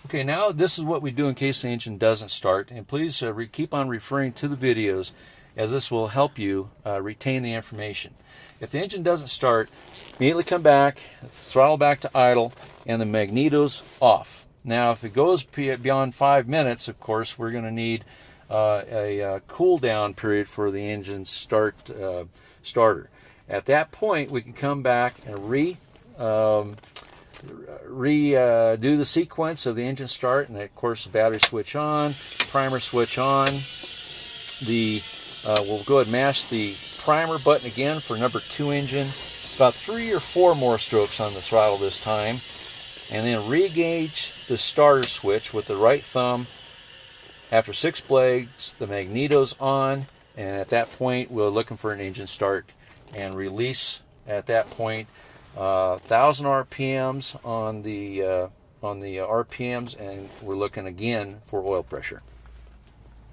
Okay, now this is what we do in case the engine doesn't start, and please keep on referring to the videos, as this will help you retain the information. If the engine doesn't start, immediately come back, throttle back to idle, and the magneto's off. Now, if it goes beyond 5 minutes, of course, we're going to need a cool down period for the engine starter. At that point, we can come back and redo the sequence of the engine start, and of course the battery switch on, primer switch on. We'll go ahead and mash the primer button again for number 2 engine, about 3 or 4 more strokes on the throttle this time, and then re-engage the starter switch with the right thumb. After 6 blades, the magneto's on, and at that point we're looking for an engine start, and release at that point 1,000 RPMs on the RPMs, and we're looking again for oil pressure.